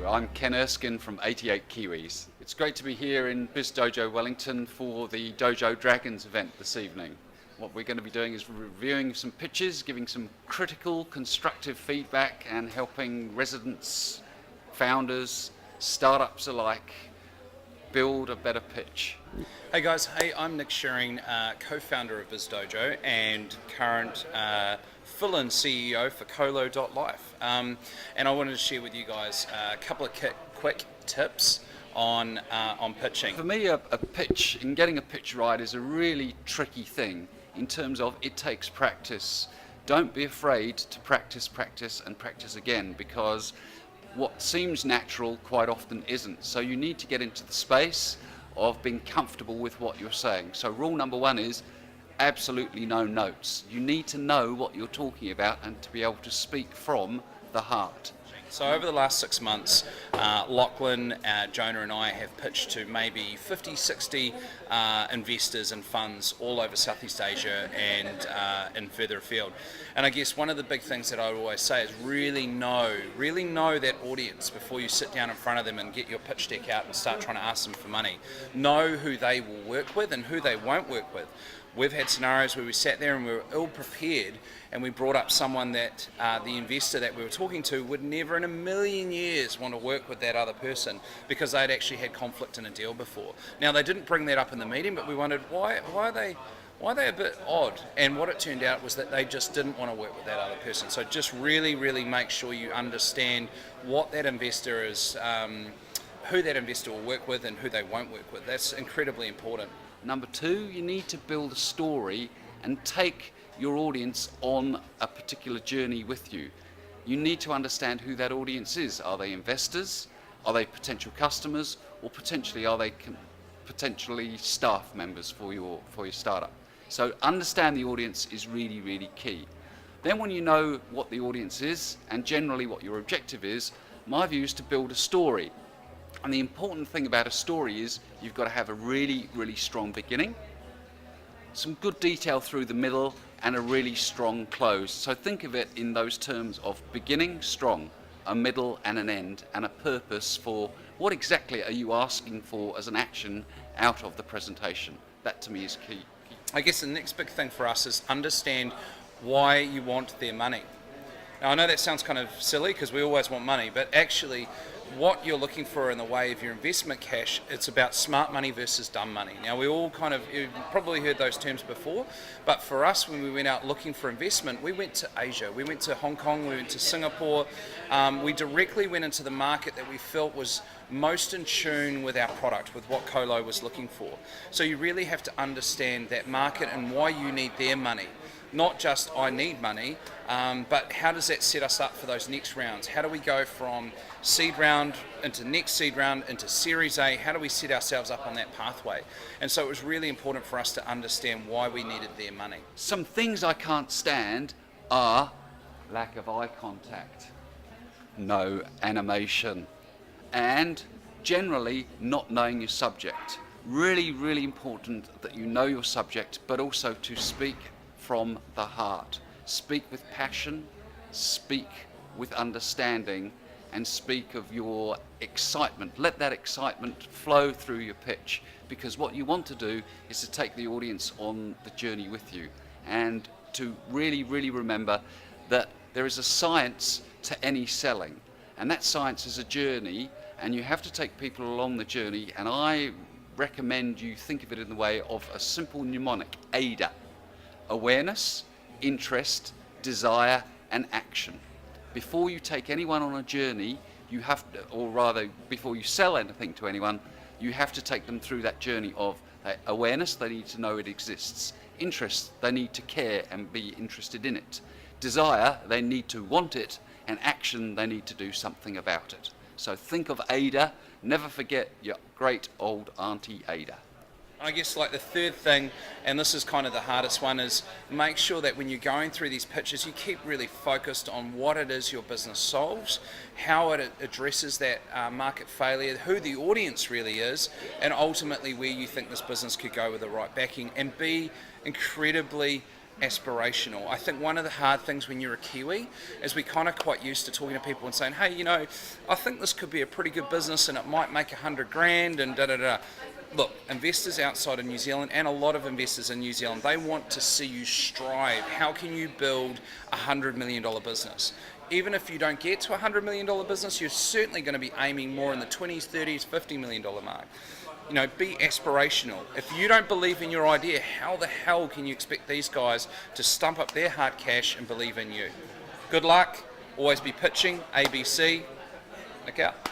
I'm Ken Erskine from 88 Kiwis. It's great to be here in BizDojo Wellington for the Dojo Dragons event this evening. What we're going to be doing is reviewing some pitches, giving some critical, constructive feedback and helping residents, founders, startups alike build a better pitch. Hey guys, I'm Nick Shewring, co-founder of BizDojo and current fill-in CEO for Colo.life. And I wanted to share with you guys a couple of quick tips on pitching. For me, a pitch, in getting a pitch right, is a really tricky thing in terms of it takes practice. Don't be afraid to practice again, because what seems natural quite often isn't. So you need to get into the space of being comfortable with what you're saying. So rule number one is absolutely no notes. You need to know what you're talking about and to be able to speak from the heart. So over the last 6 months, Lachlan, Jonah and I have pitched to maybe 50, 60 investors and funds all over Southeast Asia and further afield. And I guess one of the big things that I always say is really know that audience before you sit down in front of them and get your pitch deck out and start trying to ask them for money. Know who they will work with and who they won't work with. We've had scenarios where we sat there and we were ill prepared and we brought up someone that the investor that we were talking to would never in a million years want to work with that other person because they'd actually had conflict in a deal before. Now they didn't bring that up in the meeting, but we wondered why are they a bit odd? And what it turned out was that they just didn't want to work with that other person. So just really make sure you understand what that investor is, who that investor will work with and who they won't work with. That's incredibly important. Number two, you need to build a story and take your audience on a particular journey with you. You need to understand who that audience is. Are they investors? Are they potential customers? Or potentially are they potentially staff members for your startup? So understand the audience is really key. Then when you know what the audience is and generally what your objective is, my view is to build a story. And the important thing about a story is you've got to have a really strong beginning, some good detail through the middle, and a really strong close. So think of it in those terms of beginning strong, a middle and an end, and a purpose for what exactly are you asking for as an action out of the presentation. That to me is key. I guess the next big thing for us is understand why you want their money. Now I know that sounds kind of silly because we always want money, but actually what you're looking for in the way of your investment cash, it's about smart money versus dumb money. Now we all you've probably heard those terms before, but for us when we went out looking for investment, we went to Asia, we went to Hong Kong, we went to Singapore, we directly went into the market that we felt was most in tune with our product, with what Colo was looking for. So you really have to understand that market and why you need their money. Not just I need money, but how does that set us up for those next rounds? How do we go from seed round into next seed round into Series A? How do we set ourselves up on that pathway? And so it was really important for us to understand why we needed their money. Some things I can't stand are lack of eye contact, no animation, and generally not knowing your subject. Really important that you know your subject, but also to speak from the heart. Speak with passion, speak with understanding, and speak of your excitement. Let that excitement flow through your pitch, because what you want to do is to take the audience on the journey with you, and to really remember that there is a science to any selling, and that science is a journey, and you have to take people along the journey. And I recommend you think of it in the way of a simple mnemonic, AIDA: awareness, interest, desire, and action. Before you take anyone on a journey, you have to, or rather before you sell anything to anyone, you have to take them through that journey of awareness, they need to know it exists. Interest, they need to care and be interested in it. Desire, they need to want it. And action, they need to do something about it. So think of AIDA, never forget your great old Auntie AIDA. I guess like the third thing, and this is kind of the hardest one, is make sure that when you're going through these pitches, you keep really focused on what it is your business solves, how it addresses that market failure, who the audience really is, and ultimately where you think this business could go with the right backing, and be incredibly aspirational. I think one of the hard things when you're a Kiwi is we kind of quite used to talking to people and saying, hey, I think this could be a pretty good business and it might make 100 grand and da-da-da. Look, investors outside of New Zealand and a lot of investors in New Zealand, they want to see you strive. How can you build a $100 million business? Even if you don't get to a $100 million business, you're certainly going to be aiming more in the 20s, 30s, $50 million mark. Be aspirational. If you don't believe in your idea, how the hell can you expect these guys to stump up their hard cash and believe in you? Good luck. Always be pitching. ABC. Look out.